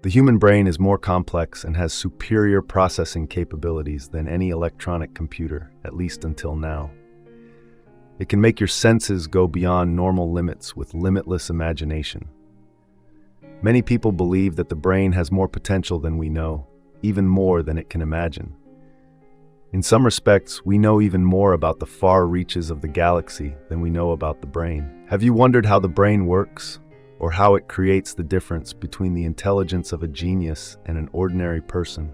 The human brain is more complex and has superior processing capabilities than any electronic computer, at least until now. It can make your senses go beyond normal limits with limitless imagination. Many people believe that the brain has more potential than we know, even more than it can imagine. In some respects, we know even more about the far reaches of the galaxy than we know about the brain. Have you wondered how the brain works, or how it creates the difference between the intelligence of a genius and an ordinary person?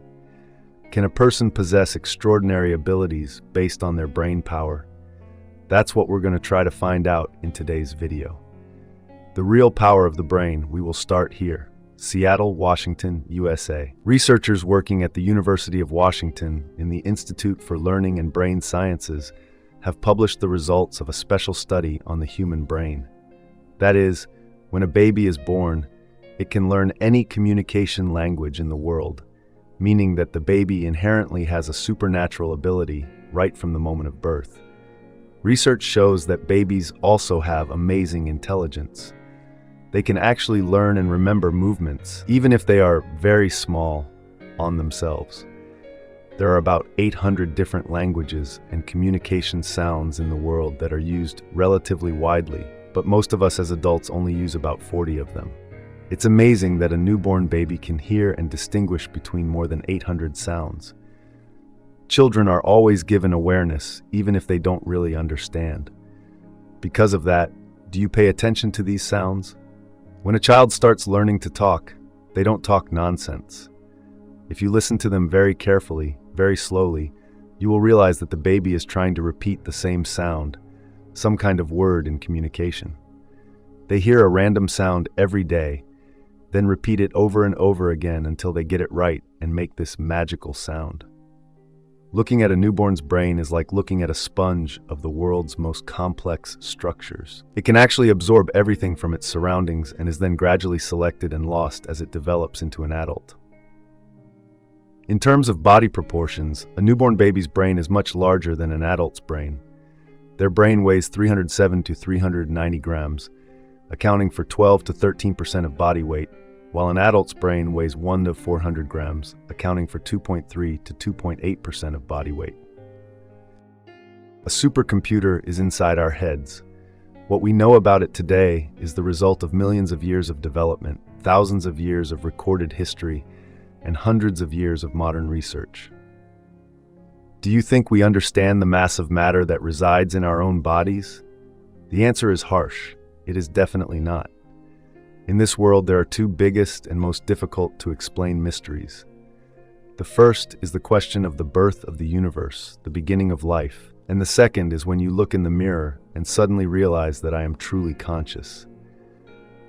Can a person possess extraordinary abilities based on their brain power? That's what we're going to try to find out in today's video. The real power of the brain, we will start here, Seattle, Washington, USA. Researchers working at the University of Washington in the Institute for Learning and Brain Sciences have published the results of a special study on the human brain. That is, when a baby is born, it can learn any communication language in the world, meaning that the baby inherently has a supernatural ability right from the moment of birth. Research shows that babies also have amazing intelligence. They can actually learn and remember movements, even if they are very small on themselves. There are about 800 different languages and communication sounds in the world that are used relatively widely, but most of us as adults only use about 40 of them. It's amazing that a newborn baby can hear and distinguish between more than 800 sounds. Children are always given awareness, even if they don't really understand. Because of that, do you pay attention to these sounds? When a child starts learning to talk, they don't talk nonsense. If you listen to them very carefully, very slowly, you will realize that the baby is trying to repeat the same sound, some kind of word in communication. They hear a random sound every day, then repeat it over and over again until they get it right and make this magical sound. Looking at a newborn's brain is like looking at a sponge of the world's most complex structures. It can actually absorb everything from its surroundings and is then gradually selected and lost as it develops into an adult. In terms of body proportions, a newborn baby's brain is much larger than an adult's brain. Their brain weighs 307 to 390 grams, accounting for 12 to 13% of body weight, while an adult's brain weighs 1 to 400 grams, accounting for 2.3 to 2.8% of body weight. A supercomputer is inside our heads. What we know about it today is the result of millions of years of development, thousands of years of recorded history, and hundreds of years of modern research. Do you think we understand the massive matter that resides in our own bodies? The answer is harsh. It is definitely not. In this world, there are two biggest and most difficult to explain mysteries. The first is the question of the birth of the universe, the beginning of life. And the second is when you look in the mirror and suddenly realize that I am truly conscious.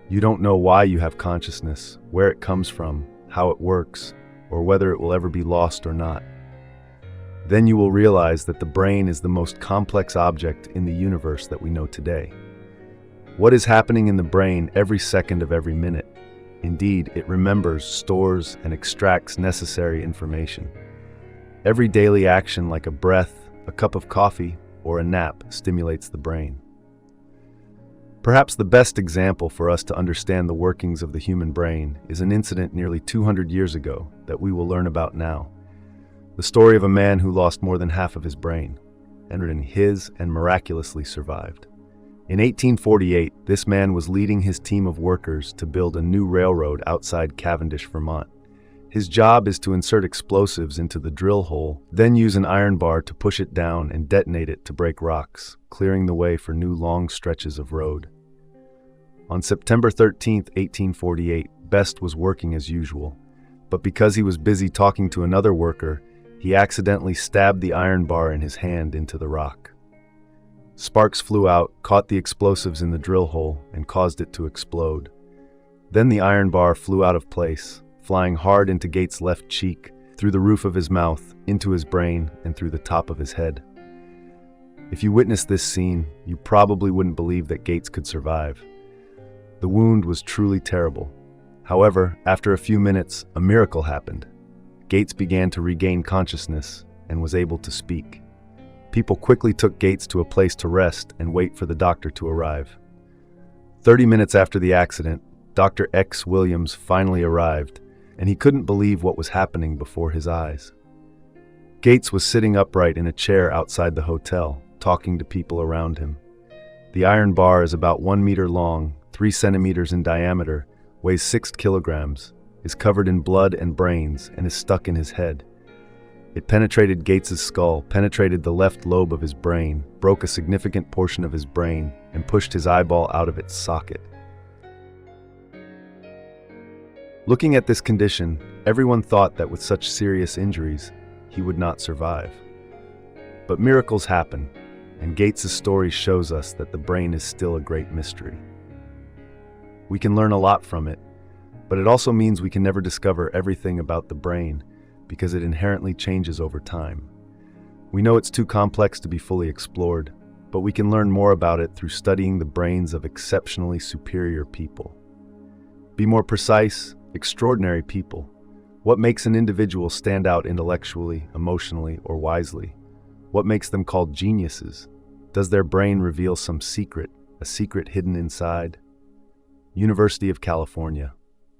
You don't know why you have consciousness, where it comes from, how it works, or whether it will ever be lost or not. Then you will realize that the brain is the most complex object in the universe that we know today. What is happening in the brain every second of every minute? Indeed, it remembers, stores, and extracts necessary information. Every daily action, like a breath, a cup of coffee, or a nap, stimulates the brain. Perhaps the best example for us to understand the workings of the human brain is an incident nearly 200 years ago that we will learn about now. The story of a man who lost more than half of his brain, and miraculously survived. In 1848, this man was leading his team of workers to build a new railroad outside Cavendish, Vermont. His job is to insert explosives into the drill hole, then use an iron bar to push it down and detonate it to break rocks, clearing the way for new long stretches of road. On September 13, 1848, Best was working as usual, but because he was busy talking to another worker, he accidentally stabbed the iron bar in his hand into the rock. Sparks flew out, caught the explosives in the drill hole, and caused it to explode. Then the iron bar flew out of place, flying hard into Gates' left cheek, through the roof of his mouth, into his brain, and through the top of his head. If you witnessed this scene, you probably wouldn't believe that Gates could survive. The wound was truly terrible. However, after a few minutes, a miracle happened. Gates began to regain consciousness and was able to speak. People quickly took Gates to a place to rest and wait for the doctor to arrive. 30 minutes after the accident, Dr. X. Williams finally arrived, and he couldn't believe what was happening before his eyes. Gates was sitting upright in a chair outside the hotel, talking to people around him. The iron bar is about 1 meter long, 3 centimeters in diameter, weighs 6 kilograms, is covered in blood and brains, and is stuck in his head. It penetrated Gates's skull, penetrated the left lobe of his brain, broke a significant portion of his brain, and pushed his eyeball out of its socket. Looking at this condition, everyone thought that with such serious injuries, he would not survive. But miracles happen, and Gates's story shows us that the brain is still a great mystery. We can learn a lot from it, but it also means we can never discover everything about the brain because it inherently changes over time. We know it's too complex to be fully explored, but we can learn more about it through studying the brains of exceptionally superior people. Be more precise, extraordinary people. What makes an individual stand out intellectually, emotionally, or wisely? What makes them called geniuses? Does their brain reveal some secret, a secret hidden inside? University of California.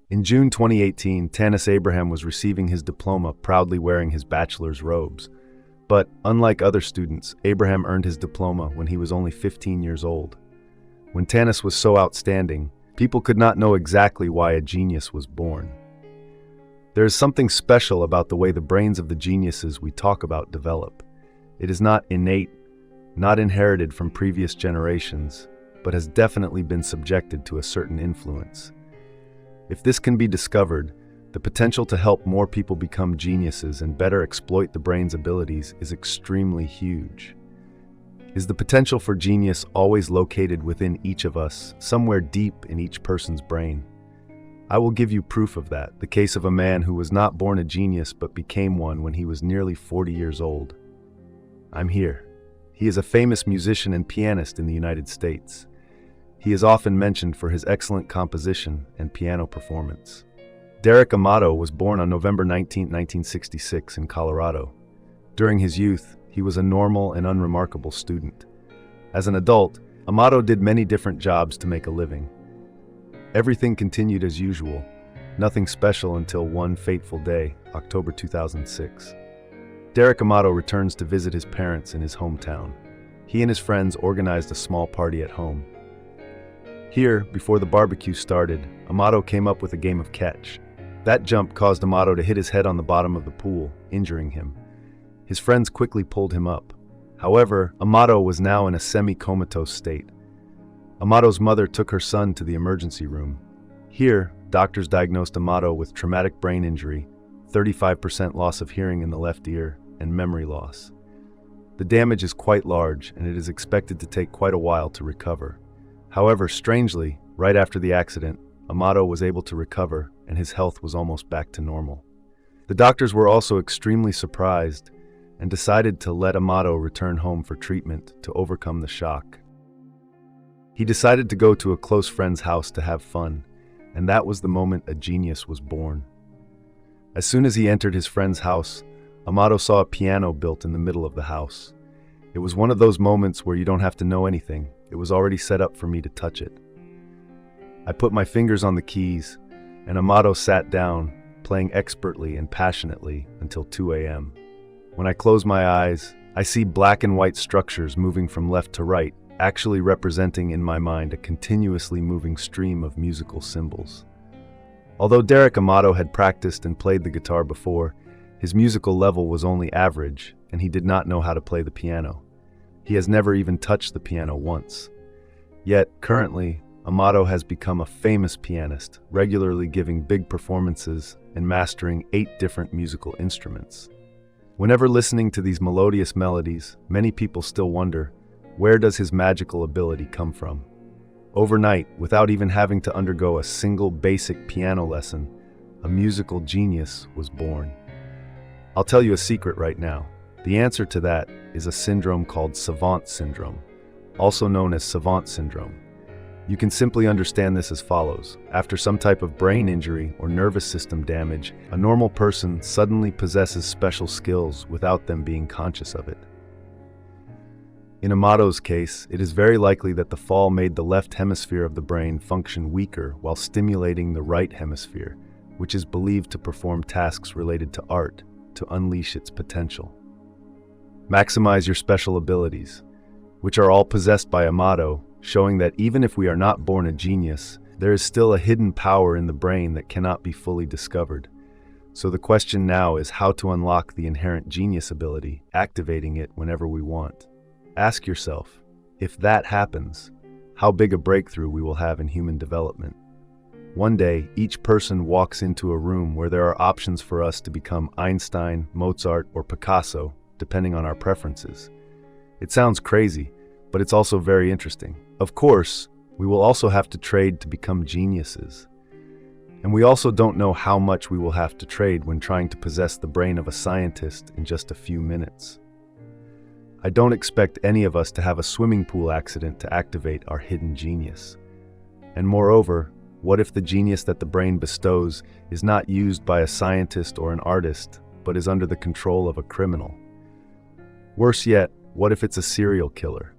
In June 2018, Tanis Abraham was receiving his diploma, proudly wearing his bachelor's robes. But, unlike other students, Abraham earned his diploma when he was only 15 years old. When Tanis was so outstanding, people could not know exactly why a genius was born. There is something special about the way the brains of the geniuses we talk about develop. It is not innate, not inherited from previous generations, but has definitely been subjected to a certain influence. If this can be discovered, the potential to help more people become geniuses and better exploit the brain's abilities is extremely huge. Is the potential for genius always located within each of us, somewhere deep in each person's brain? I will give you proof of that, the case of a man who was not born a genius but became one when he was nearly 40 years old. I'm here. He is a famous musician and pianist in the United States. He is often mentioned for his excellent composition and piano performance. Derek Amato was born on November 19, 1966 in Colorado. During his youth, he was a normal and unremarkable student. As an adult, Amato did many different jobs to make a living. Everything continued as usual, nothing special until one fateful day, October 2006. Derek Amato returns to visit his parents in his hometown. He and his friends organized a small party at home. Here, before the barbecue started, Amato came up with a game of catch. That jump caused Amato to hit his head on the bottom of the pool, injuring him. His friends quickly pulled him up. However, Amato was now in a semi-comatose state. Amato's mother took her son to the emergency room. Here, doctors diagnosed Amato with traumatic brain injury, 35% loss of hearing in the left ear, and memory loss. The damage is quite large, and it is expected to take quite a while to recover. However, strangely, right after the accident, Amato was able to recover, and his health was almost back to normal. The doctors were also extremely surprised and decided to let Amato return home for treatment to overcome the shock. He decided to go to a close friend's house to have fun, and that was the moment a genius was born. As soon as he entered his friend's house, Amato saw a piano built in the middle of the house. It was one of those moments where you don't have to know anything. It was already set up for me to touch it. I put my fingers on the keys, and Amato sat down, playing expertly and passionately until 2 a.m. When I close my eyes, I see black and white structures moving from left to right, actually representing in my mind a continuously moving stream of musical symbols. Although Derek Amato had practiced and played the guitar before, his musical level was only average, and he did not know how to play the piano. He has never even touched the piano once. Yet, currently, Amato has become a famous pianist, regularly giving big performances and mastering 8 different musical instruments. Whenever listening to these melodious melodies, many people still wonder, where does his magical ability come from? Overnight, without even having to undergo a single basic piano lesson, a musical genius was born. I'll tell you a secret right now. The answer to that is a syndrome called Savant syndrome, also known as Savant syndrome. You can simply understand this as follows. After some type of brain injury or nervous system damage, a normal person suddenly possesses special skills without them being conscious of it. In Amato's case, it is very likely that the fall made the left hemisphere of the brain function weaker while stimulating the right hemisphere, which is believed to perform tasks related to art to unleash its potential. Maximize your special abilities, which are all possessed by Amato, showing that even if we are not born a genius, there is still a hidden power in the brain that cannot be fully discovered. So the question now is how to unlock the inherent genius ability, activating it whenever we want. Ask yourself, if that happens, how big a breakthrough we will have in human development. One day, each person walks into a room where there are options for us to become Einstein, Mozart, or Picasso, depending on our preferences. It sounds crazy, but it's also very interesting. Of course, we will also have to trade to become geniuses. And we also don't know how much we will have to trade when trying to possess the brain of a scientist in just a few minutes. I don't expect any of us to have a swimming pool accident to activate our hidden genius. And moreover, what if the genius that the brain bestows is not used by a scientist or an artist, but is under the control of a criminal? Worse yet, what if it's a serial killer?